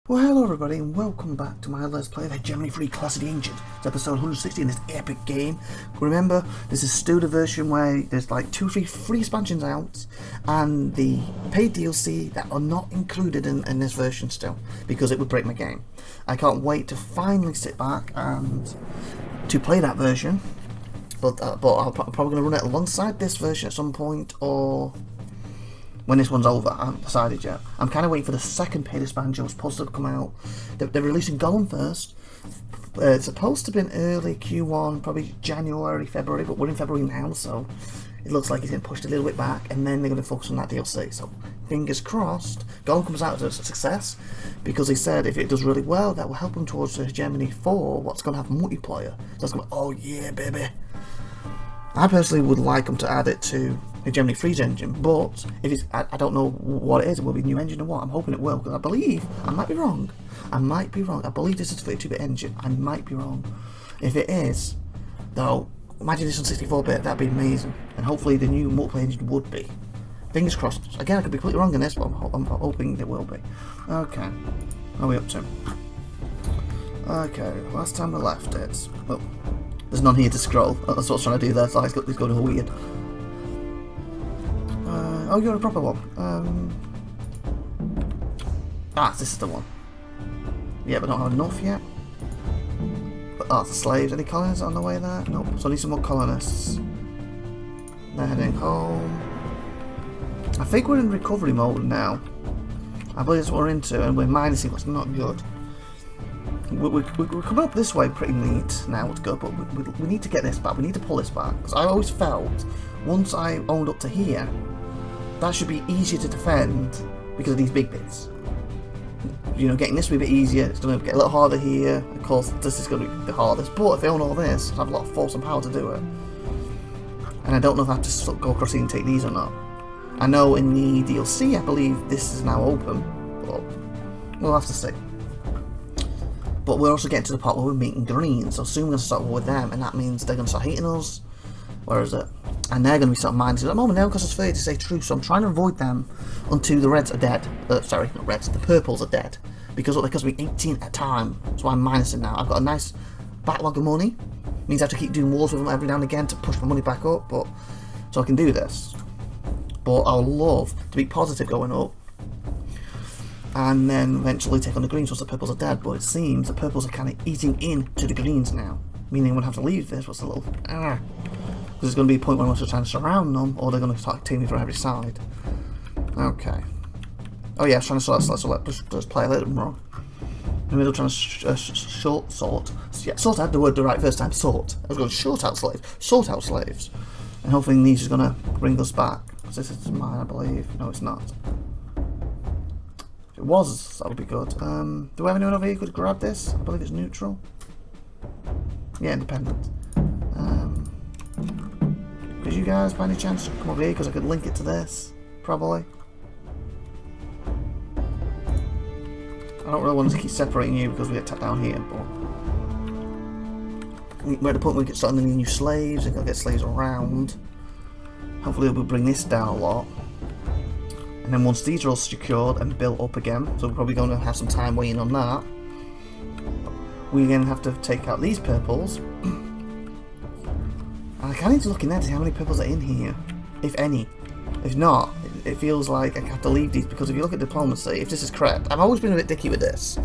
Well, hello everybody and welcome back to my Let's Play of Hegemony III Clash of the Ancients. It's episode 160 in this epic game. Remember, this is still the version where there's like 2 or 3 free expansions out and the paid DLC that are not included in this version still, because it would break my game. I can't wait to finally sit back and to play that version, but I'm probably going to run it alongside this version at some point, or when this one's over. I haven't decided yet. I'm kind of waiting for the second paid expansion. It's supposed to come out. They're releasing Golem first. It's supposed to be in early Q1, probably January, February, but we're in February now, so it looks like it's getting pushed a little bit back, and then they're going to focus on that DLC. So fingers crossed. Golem comes out as a success, because they said if it does really well, that will help them towards the Hegemony 4, what's going to have multiplayer. So it's going to, oh yeah, baby. I personally would like them to add it to Hegemony 3's engine, but if it's, I don't know what it is. It will be a new engine or what. I'm hoping it will, because I believe, I might be wrong. I believe this is a 32-bit engine. I might be wrong. If it is, though, imagine this on 64-bit. That'd be amazing. And hopefully the new multiplayer engine would be. Fingers crossed. Again, I could be completely wrong in this, but I'm hoping it will be. Okay, what are we up to? Okay, last time we left it. Well, there's none here to scroll. That's what I was trying to do there, so it's going all weird. Oh, you're a proper one. This is the one. Yeah, but not have enough yet. But that's the slaves. Any colonists on the way there? Nope. So I need some more colonists. They're heading home. I think we're in recovery mode now. I believe that's what we're into, and we're minusing what's not good. We're coming up this way pretty neat now to go, but we need to get this back. We need to pull this back, because I always felt once I owned up to here, that should be easier to defend because of these big bits. You know, getting this will be a bit easier. It's going to get a little harder here. Of course, this is going to be the hardest. But if I own all this, I have a lot of force and power to do it. And I don't know if I have to go across here and take these or not. I know in the DLC, I believe this is now open, but we'll have to see. But we're also getting to the part where we're meeting Green, so soon we're going to start with them, and that means they're going to start hating us. Where is it? And they're going to be sort of minded. At the moment, now because it's 30 to say true, so I'm trying to avoid them until the Reds are dead. Sorry, not Reds, the Purples are dead. Because look, they're be 18 at a time, so I'm minusing now. I've got a nice backlog of money. Means I have to keep doing wars with them every now and again to push my money back up, but so I can do this. But I would love to be positive going up, and then eventually take on the Greens once the Purples are dead. But it seems the Purples are kind of eating into the Greens now, meaning I'm going to have to leave this. What's the little because there's going to be a point where I'm also trying to surround them, or they're going to start taking me from every side. Okay. Oh yeah, I was trying to sort that, so let's play a little wrong. In the middle, trying to sort. Yeah, sort out the word right first time. Sort. I was going to sort out slaves, and hopefully these is going to bring us back. This is mine, I believe. No, it's not. If it was, that would be good. Do we have anyone over here who could grab this? I believe it's neutral. Yeah, independent. Could you guys, by any chance, come over here because I could link it to this? Probably. I don't really want to keep separating you because we get tapped down here, but we're at the point where we get starting to need new slaves. We've got to get slaves around. Hopefully we'll bring this down a lot. And then once these are all secured and built up again, so we're probably going to have some time waiting on that, we again have to take out these purples. And I kind of need to look in there to see how many purples are in here, if any. If not, it feels like I have to leave these, because if you look at diplomacy, if this is correct, I've always been a bit dicky with this.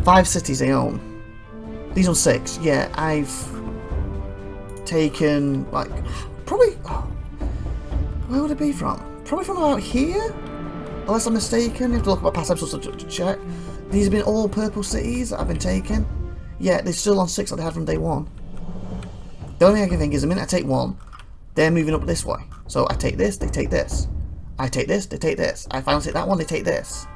5 cities they own. These on 6. Yeah, I've taken, like, probably, where would it be from? Probably from about here? Unless I'm mistaken. You have to look at my past episodes to check. These have been all purple cities that I've been taking. Yeah, they're still on 6 that they had from day 1. The only thing I can think is the minute I take one, they're moving up this way. So I take this, they take this. I take this, they take this. I finally take that one, they take this.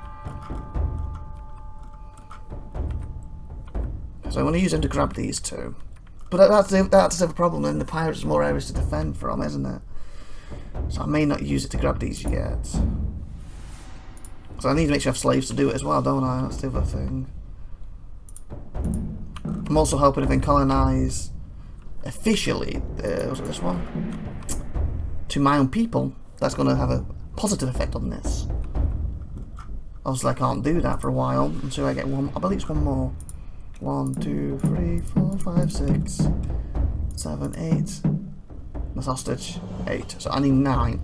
So I want to use them to grab these two. But that's the problem, and the pirates have more areas to defend from, isn't it? So I may not use it to grab these yet. So I need to make sure I have slaves to do it as well, don't I? That's the other thing. I'm also hoping if I can colonise officially, was it this one? To my own people, that's going to have a positive effect on this. Obviously I can't do that for a while until I get one. I believe it's one more. 1, 2, 3, 4, 5, 6, 7, 8. That's hostage. 8. So I need 9.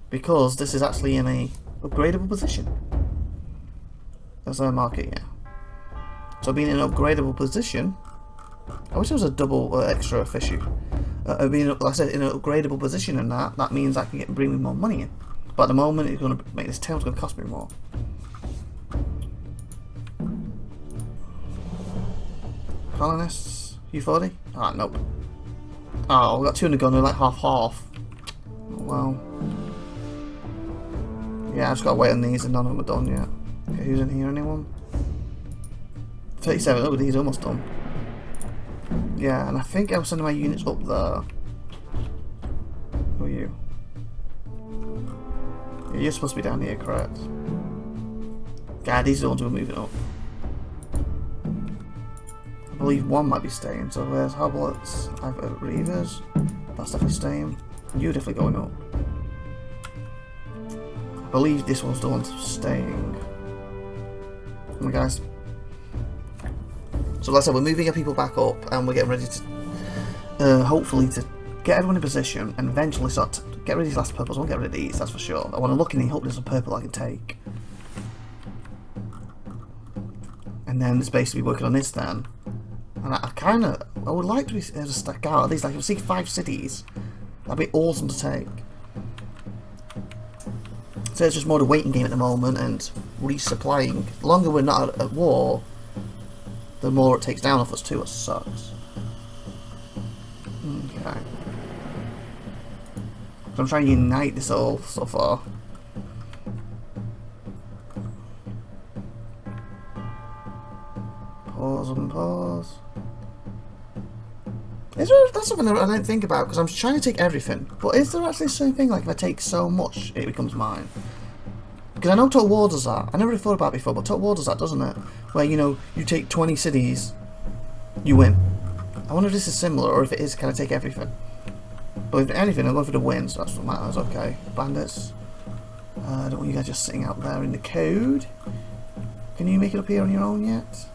Because this is actually in a upgradable position. That's our market, yeah. So being in an upgradable position, I wish there was a double extra issue. Being, like I said, in an upgradable position, and that means I can bring me more money in. But at the moment, it's going to make this town's going to cost me more. Colonists, U40? Ah, nope. Oh, we got 200 gun, they're like half. Oh, well. Yeah, I just gotta wait on these, and none of them are done yet. Okay, who's in here? Anyone? 37. Oh, these are almost done. Yeah, and I think I was sending my units up there. Who are you? Yeah, you're supposed to be down here, correct? Yeah, these are the ones who are moving up. I believe one might be staying, so there's Hoblets, I've Reavers. That's definitely staying. You're definitely going up. I believe this one's the one staying. Come on, guys. So like I said, we're moving our people back up, and we're getting ready to, hopefully, to get everyone in position, and eventually start to get rid of these last purples. I won't get rid of these, that's for sure. I want to look in and hope there's a purple I can take. And then it's basically working on this then. And I would like to be able to stack out at least, like, if I see 5 cities, that'd be awesome to take. So it's just more the waiting game at the moment and resupplying. The longer we're not at war, the more it takes down off us too, it sucks. Okay. So I'm trying to unite this all so far. Pause and pause. Is there, that's something I don't think about, because I'm trying to take everything, but is there actually a certain thing, like if I take so much, it becomes mine? Because I know Total War does that. I never really thought about it before, but Total War does that, doesn't it? Where, you know, you take 20 cities, you win. I wonder if this is similar, or if it is, can I take everything? But if anything, I'll go for the win, so that's what matters. Okay, bandits. I don't want you guys just sitting out there in the code. Can you make it up here on your own yet?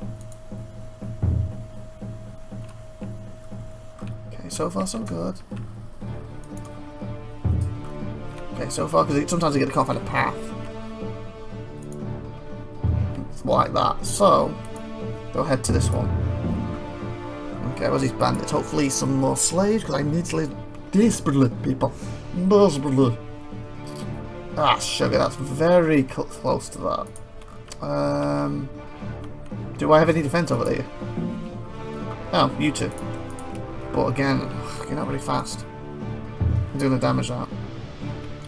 Okay, so far so good. Okay, so far, because sometimes I can't find a path. It's like that. So, go ahead to this one. Okay, where's these bandits? Hopefully some more slaves, because I need slaves desperately, people. Desperately. Ah, sugar, that's very close to that. Do I have any defense over there? Oh, you two. But again, you're not very fast. I'm doing the damage out.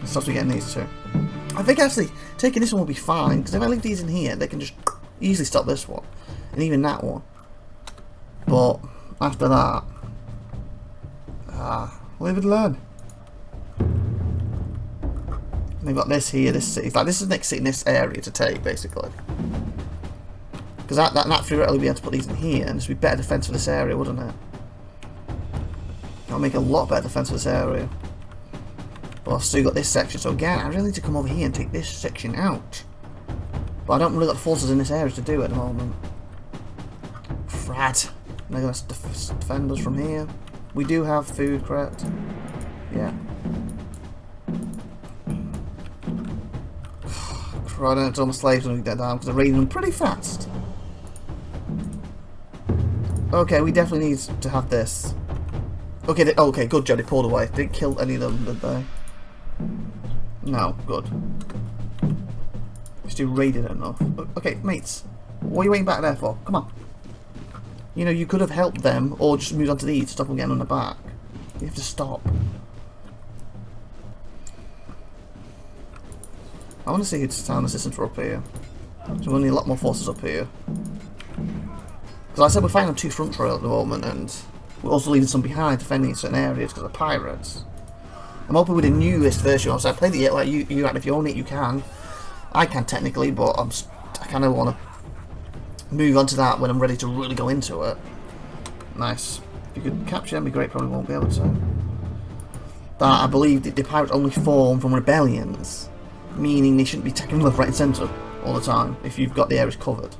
Stops me getting these two. I think actually taking this one will be fine, because if I leave these in here, they can just easily stop this one. And even that one. But after that, live and learn. And they've got this here, this city. Like, this is the next city in this area to take, basically. Because that theoretically be able to put these in here, and this would be better defense for this area, wouldn't it? That'll make a lot better defense for this area. But I've still got this section, so again, I really need to come over here and take this section out. But I don't really got the forces in this area to do it at the moment. Frad. They're going to defend us from here. We do have food, correct? Yeah. Crud, it's all my slaves when we get down because they're raiding them pretty fast. Okay, we definitely need to have this. Okay, okay, good job, they pulled away. Didn't kill any of them, did they? No, good. Just raided enough. Okay, mates, what are you waiting back there for? Come on. You know, you could have helped them, or just moved on to these to stop them getting on the back. You have to stop. I want to see who's town assistants are up here. So we'll need a lot more forces up here. Because like I said, we're fighting on 2 front trails at the moment, and we're also leaving some behind defending certain areas because of pirates. I'm hoping with the newest version, so I played it yet, like you if you own it, you can. I can technically, but I kind of want to move on to that when I'm ready to really go into it. Nice. If you could capture them, it'd be great. Probably won't be able to. That I believe that the pirates only form from rebellions, meaning they shouldn't be taken left, right, and centre. all the time if you've got the areas covered.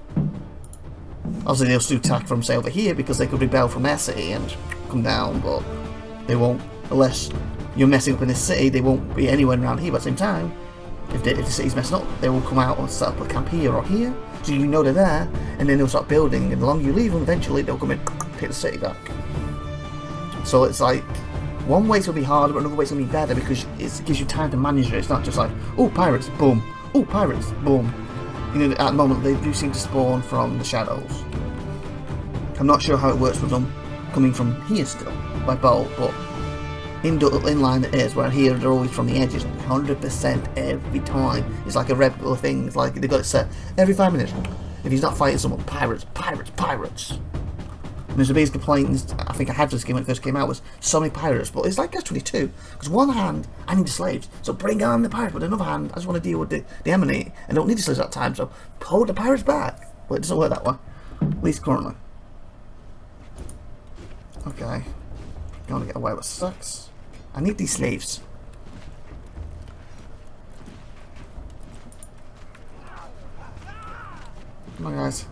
Obviously they'll still attack from, say, over here because they could rebel from their city and come down, but they won't, unless you're messing up in this city. They won't be anywhere around here, but at the same time, if the city's messing up, they will come out and set up a camp here or here, so you know they're there, and then they'll start building, and the longer you leave them, eventually they'll come in, take the city back. So it's like, one way it's going to be harder, but another way it's going to be better, because it gives you time to manage it. It's not just like, oh, pirates, boom, oh, pirates, boom. You know, at the moment they do seem to spawn from the shadows. I'm not sure how it works with them coming from here still, by boat, but inline it is, where here they're always from the edges, 100% every time. It's like a regular thing. It's like they've got it set every 5 minutes. If he's not fighting someone, pirates, pirates, pirates. And there's a biggest complaint I think I had for this game when it first came out was so many pirates, but it's like S22. Because one hand, I need the slaves, so bring on the pirates, but another hand, I just want to deal with the Hegemony, and don't need the slaves at that time, so hold the pirates back. But it doesn't work that way, at least currently. Okay, going to get away with sucks. I need these slaves. Come on, guys.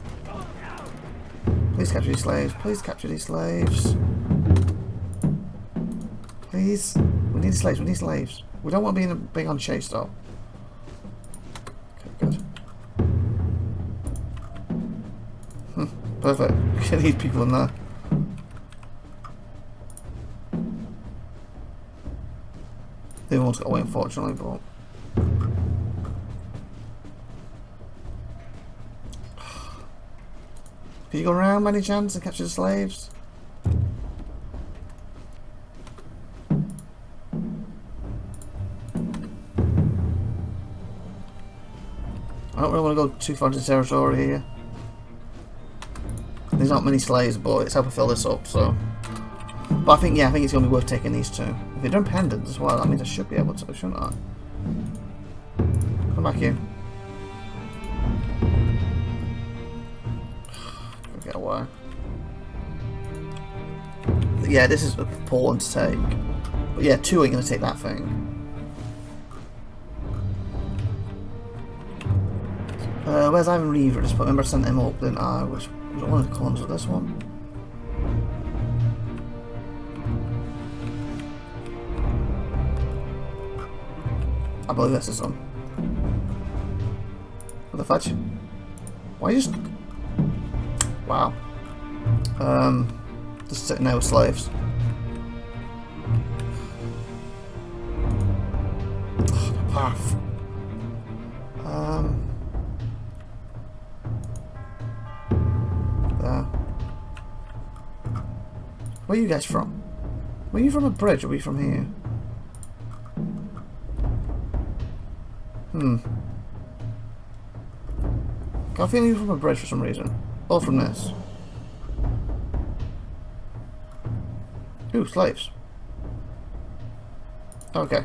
Please capture these slaves. Please capture these slaves. Please. We need slaves. We need slaves. We don't want to be in a big on chase, though. Okay, good. Perfect. Get these people in there. The other one's got away, unfortunately, but... Can you go around by any chance and capture the slaves? I don't really want to go too far into territory here. There's not many slaves, but it's helping fill this up, so... But I think it's going to be worth taking these two. If they're independent as well, that means I should be able to, shouldn't I? Come back here. Get away. Yeah, this is important to take. But yeah, two ain't going to take that thing. Where's Ivan Reaver? Just remember I sent him up, didn't I? Which was one of the columns of this one. I believe this is one. What the fudge? Why just... Wow. Just sitting there with slaves. Path. There. Where are you guys from? Were you from a bridge or were you from here? Got a feeling you're from a bridge for some reason. Or from this. Ooh, slaves. Okay.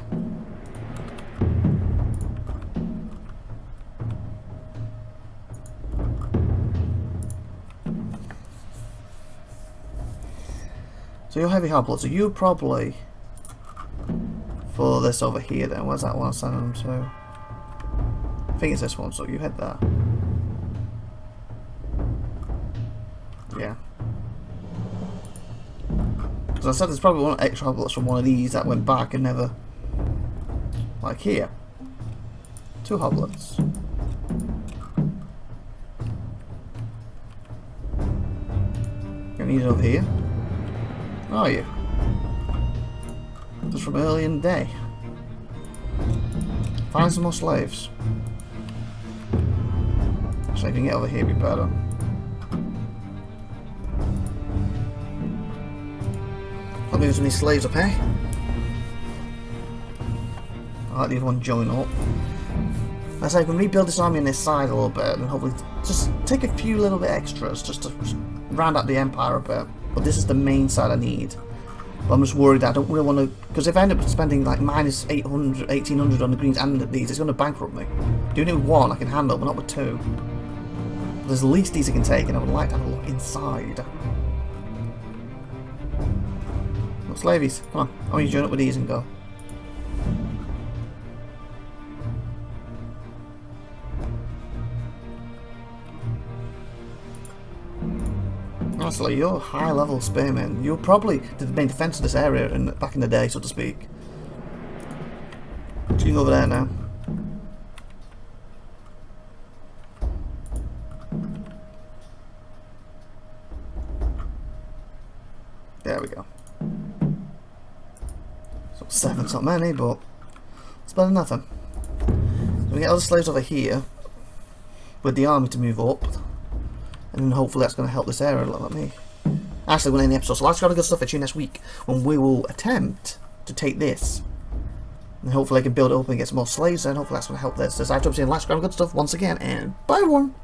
So you're heavy hoplite, so you probably for this over here then. Where's that one I sent them to? I think it's this one, so you head there. Yeah. As I said, there's probably one extra hoplites from one of these that went back and never... Like here. 2 hoplites. Gonna need it over here. Are you? Just from early in the day. Find some more slaves. So if you can get over here, it'd be better. I'll move some of these slaves up here. I'll let the other one join up. As I say, I can rebuild this army on this side a little bit and hopefully just take a few little bit extras just to round out the empire a bit. But this is the main side I need. But I'm just worried that I don't really want to... Because if I end up spending like minus 800, 1800 on the greens and these, it's going to bankrupt me. Doing it with 1 I can handle, but not with 2. There's the least these I can take, and I would like to have a look inside. Look, slavies, come on. I want you to join up with these and go. Honestly, you're high-level spearmen. You're probably the main defense of this area back in the day, so to speak. You can go over there now. There we go. So 7's not many, but it's better than nothing. We get other slaves over here with the army to move up, and then hopefully that's going to help this area a lot. Let me. Actually, we'll end the episode. So lots of good stuff for you next week when we will attempt to take this, and hopefully I can build it up and get some more slaves. And hopefully that's going to help this. This IVATOPIA and last good stuff once again, and bye everyone.